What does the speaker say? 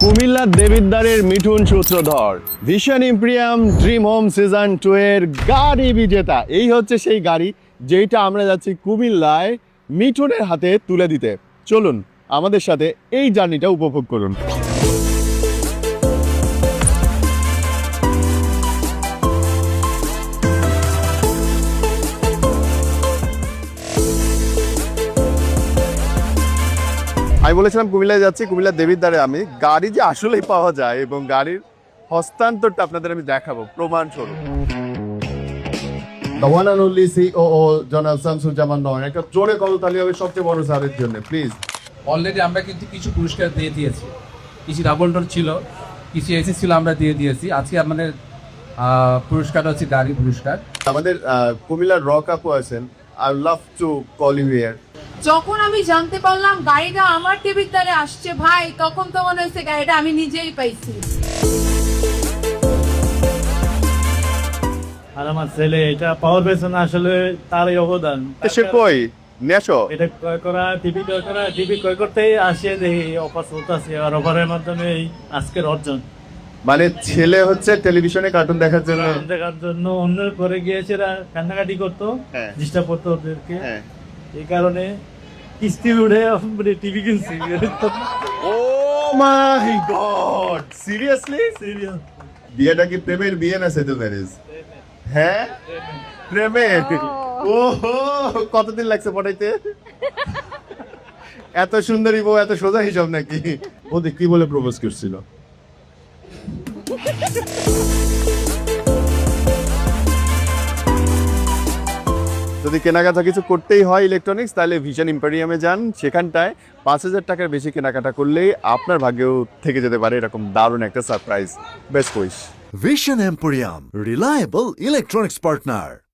কুমিল্লার দেবিদ্বারের মিঠুন সূত্রধর vision ইম্প্রিয়াম dream home season 2 এর গাড়ি বিজেতা। এই হচ্ছে সেই গাড়ি যেটা আমরা যাচ্ছি কুমিল্লায় মিঠুনের হাতে তুলে দিতে। চলুন আমাদের সাথে এই জার্নিটা উপভোগ করুন। আমি বলেছিলাম কুমিল্লায় যাচ্ছি, কুমিল্লার দেবিদ্বারে আমি গাড়ি যে আসলেই পাওয়া যায় এবং গাড়ির হস্তান্তরটা আপনাদের আমি দেখাবো প্রমাণ স্বরূপ। The one and only COO জনাব শামসুজ্জামান নয়ন, একটা জোরে করতালি হবে সবচেয়ে বড় স্যারের জন্য প্লিজ। অলরেডি আমরা কিন্তু কিছু পুরস্কার দিয়ে দিয়েছি, কিছু ডাবলটন ছিল, কিছু এসি ছিল, আমরা দিয়ে দিয়েছি। আজকে আমাদের পুরস্কার হচ্ছে গাড়ি পুরস্কার। আমাদের কুমিল্লার রক আপু আছেন, I love to call you here. যখন আমি জানতে পারলাম গাড়িটা আমার টেবিলদারে আসছে ভাই, তখন তো মনে হয়েছে গাড়িটা আমি নিজেই পাইছি। আর আমার ছেলে এটা পাওয়ার পেছনে আসলে তারই অবদান। সে কই নেশো এটা ক্রয় করা, টিভি ক্রয় করতেই আসে দেখি অফার চলতেছে, আর অফারের মাধ্যমে এই আজকের অর্জন। মানে ছেলে হচ্ছে টেলিভিশনে কার্টুন দেখার জন্য দেখার জন্য অন্য করে গিয়েছে, কান্নাকাটি করতো, হ্যাঁ। ডিস্টার্ব করতো ওদেরকে। হ্যাঁ। এই কারণে কিস্তি উঠে টিভি কিনছি। ও মাই গড, সিরিয়াসলি? সিরিয়াস বিয়েটা কি প্রেমের বিয়ে না সেতু ম্যারেজ? হ্যাঁ প্রেমের। ওহো, কতদিন লাগছে পড়াইতে? এত সুন্দরী বউ, এত সোজা হিসাব নাকি? ওদের কি বলে প্রপোজ করছিল? যদি কেনাকাটা কিছু করতেই হয় ইলেকট্রনিক্স, তাহলে ভিশন ইম্পেরিয়ামে যান। সেখানটায় 5,000 টাকার বেশি কেনাকাটা করলেই আপনার ভাগ্যেও থেকে যেতে পারে এরকম দারুণ একটা surprise. Best wish. Vision Emporium, reliable electronics partner.